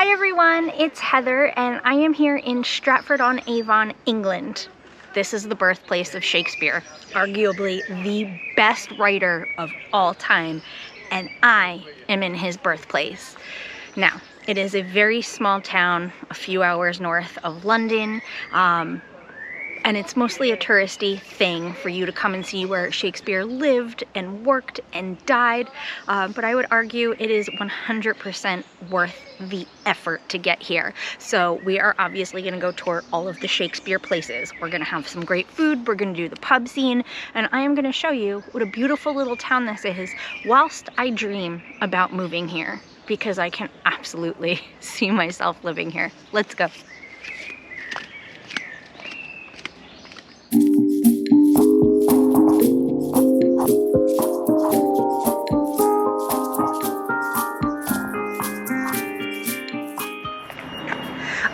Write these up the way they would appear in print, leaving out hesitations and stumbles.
Hi everyone, it's Heather and I am here in Stratford on Avon, England. This is the birthplace of Shakespeare, arguably the best writer of all time, and I am in his birthplace. Now, it is a very small town a few hours north of London, and it's mostly a touristy thing for you to come and see where Shakespeare lived and worked and died, but I would argue it is 100% worth the effort to get here. So we are obviously going to go tour all of the Shakespeare places. We're going to have some great food, we're going to do the pub scene, and I am going to show you what a beautiful little town this is whilst I dream about moving here, because I can absolutely see myself living here. Let's go.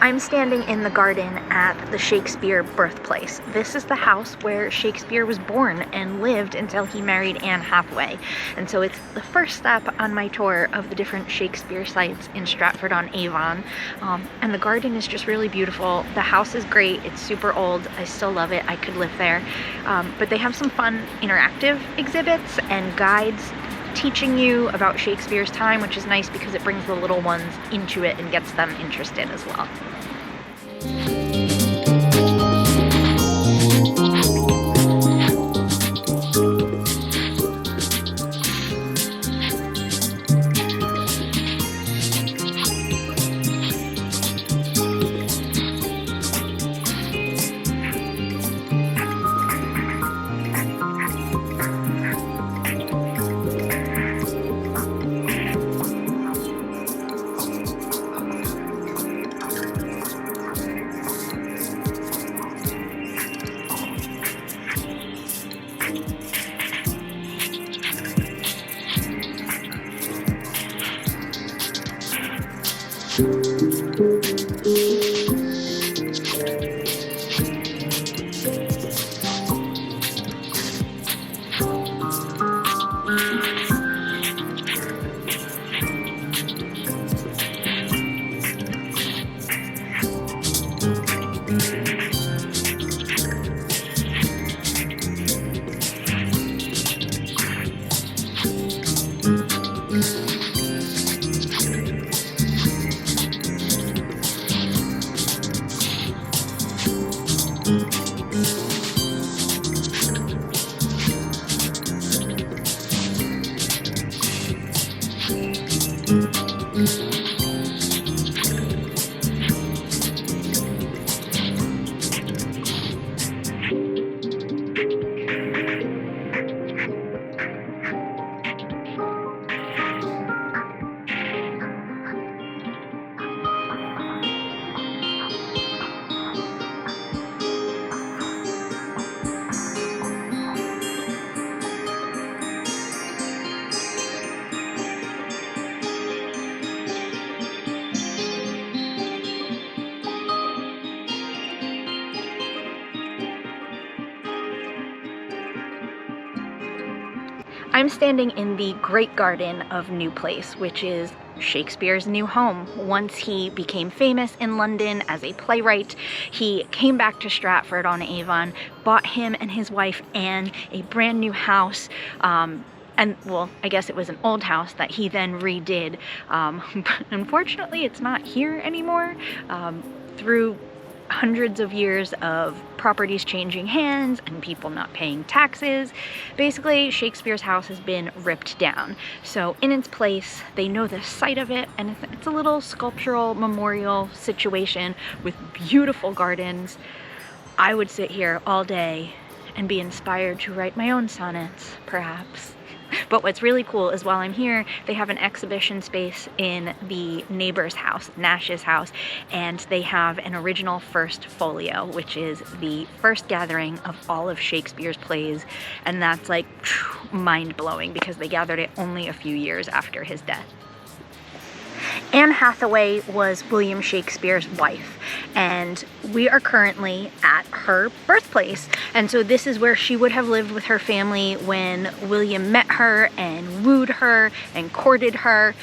I'm standing in the garden at the Shakespeare birthplace. This is the house where Shakespeare was born and lived until he married Anne Hathaway. And so it's the first step on my tour of the different Shakespeare sites in Stratford on Avon. And the garden is just really beautiful. The house is great. It's super old. I still love it. I could live there. But they have some fun interactive exhibits and guides teaching you about Shakespeare's time, which is nice because it brings the little ones into it and gets them interested as well. I'm standing in the Great Garden of New Place, which is Shakespeare's new home. Once he became famous in London as a playwright, he came back to Stratford on Avon, bought him and his wife Anne a brand new house, and well, I guess it was an old house that he then redid. But unfortunately, it's not here anymore. Through hundreds of years of properties changing hands and people not paying taxes, basically Shakespeare's house has been ripped down. So in its place, they know the site of it, and it's a little sculptural memorial situation with beautiful gardens. I would sit here all day and be inspired to write my own sonnets, perhaps. But what's really cool is while I'm here, they have an exhibition space in the neighbor's house, Nash's house, and they have an original first folio, which is the first gathering of all of Shakespeare's plays, and that's like mind-blowing because they gathered it only a few years after his death. Anne Hathaway was William Shakespeare's wife, and we are currently at her birthplace. And so this is where she would have lived with her family when William met her and wooed her and courted her.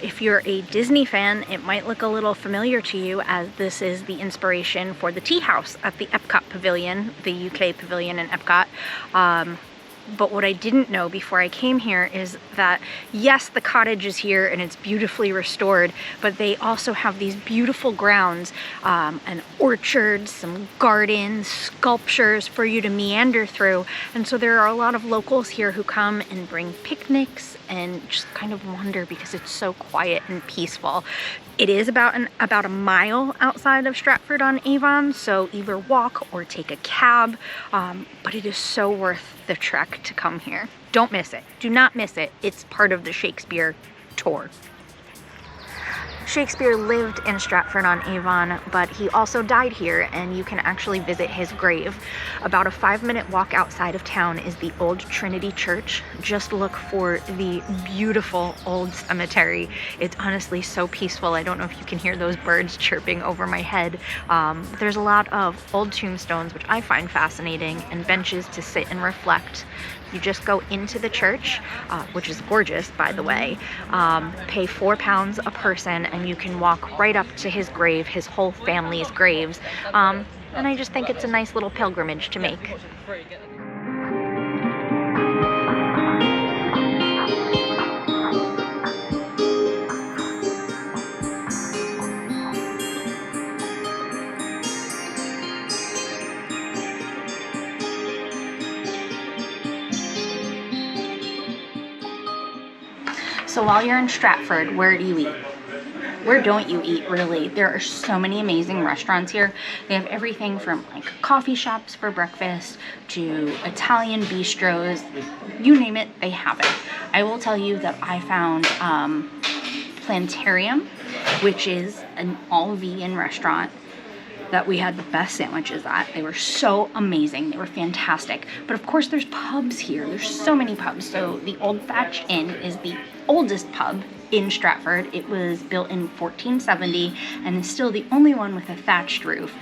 If you're a Disney fan, it might look a little familiar to you, as this is the inspiration for the tea house at the Epcot Pavilion, the UK Pavilion in Epcot. But what I didn't know before I came here is that, yes, the cottage is here and it's beautifully restored, but they also have these beautiful grounds, an orchard, some gardens, sculptures for you to meander through. And so there are a lot of locals here who come and bring picnics and just kind of wander because it's so quiet and peaceful. It is about a mile outside of Stratford on Avon, so either walk or take a cab, but it is so worth the trek to come here. Don't miss it. Do not miss it. It's part of the Shakespeare tour. Shakespeare lived in Stratford on Avon, but he also died here, and you can actually visit his grave. About a 5-minute walk outside of town is the Old Trinity Church. Just look for the beautiful old cemetery. It's honestly so peaceful. I don't know if you can hear those birds chirping over my head. There's a lot of old tombstones, which I find fascinating, and benches to sit and reflect. You just go into the church, which is gorgeous, by the way, pay £4 a person, and you can walk right up to his grave, his whole family's graves. And I just think it's a nice little pilgrimage to make. So while you're in Stratford, where do you eat? Where don't you eat, really? There are so many amazing restaurants here. They have everything from like coffee shops for breakfast to Italian bistros. You name it, they have it. I will tell you that I found Planetarium, which is an all-vegan restaurant that we had the best sandwiches at. They were so amazing. They were fantastic. But of course there's pubs here. There's so many pubs. So the Old Thatched Inn is the oldest pub in Stratford. It was built in 1470 and is still the only one with a thatched roof.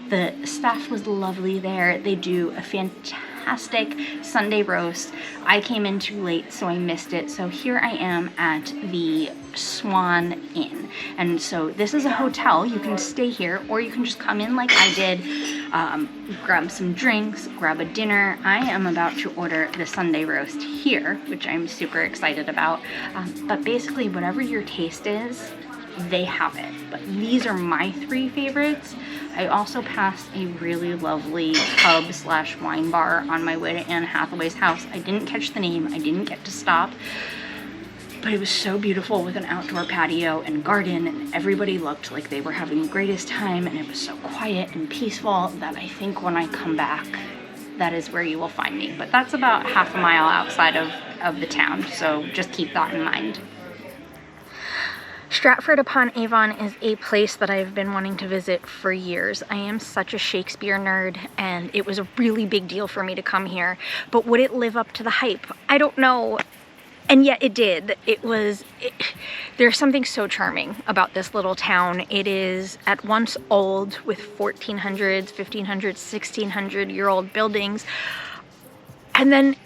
The staff was lovely there. They do a fantastic Sunday roast. I came in too late, so I missed it. So here I am at the Swan Inn. And so this is a hotel. You can stay here, or you can just come in like I did, grab some drinks, grab a dinner. I am about to order the Sunday roast here, which I'm super excited about. But basically, whatever your taste is, they have it. But these are my 3 favorites. I also passed a really lovely pub/wine bar on my way to Anne Hathaway's house. I didn't catch the name. I didn't get to stop. But it was so beautiful with an outdoor patio and garden, and everybody looked like they were having the greatest time, and it was so quiet and peaceful that I think when I come back, that is where you will find me. But that's about half a mile outside of the town, so just keep that in mind. Stratford Upon Avon is a place that I've been wanting to visit for years. I am such a Shakespeare nerd, and it was a really big deal for me to come here. But would it live up to the hype? I don't know. And yet it did. There's something so charming about this little town. It is at once old, with 1400s, 1500s, 1600-year-old buildings. And then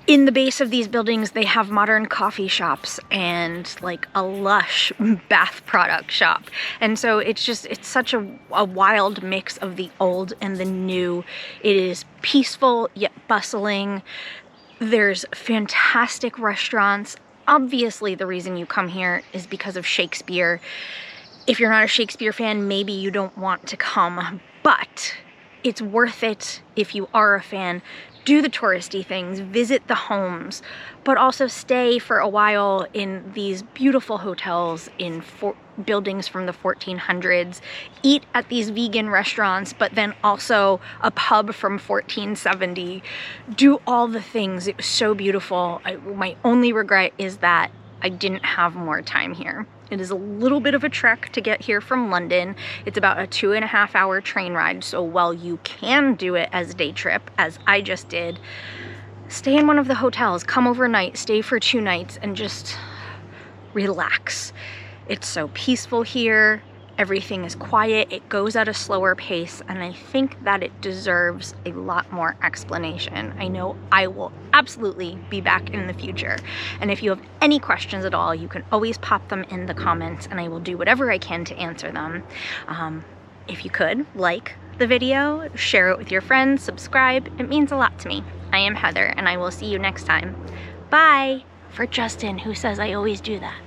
in the base of these buildings, they have modern coffee shops and like a lush bath product shop. And so it's such a wild mix of the old and the new. It is peaceful yet bustling. There's fantastic restaurants. Obviously, the reason you come here is because of Shakespeare. If you're not a Shakespeare fan, maybe you don't want to come, but it's worth it if you are a fan. Do the touristy things, visit the homes, but also stay for a while in these beautiful hotels in buildings from the 1400s. Eat at these vegan restaurants, but then also a pub from 1470. Do all the things. It was so beautiful. My only regret is that I didn't have more time here. It is a little bit of a trek to get here from London. It's about a 2.5-hour train ride, so while you can do it as a day trip, as I just did, stay in one of the hotels, come overnight, stay for 2 nights, and just relax. It's so peaceful here. Everything is quiet, it goes at a slower pace, and I think that it deserves a lot more explanation. I know I will absolutely be back in the future. And if you have any questions at all, you can always pop them in the comments and I will do whatever I can to answer them. If you could, like the video, share it with your friends, subscribe. It means a lot to me. I am Heather, and I will see you next time. Bye! For Justin, who says I always do that.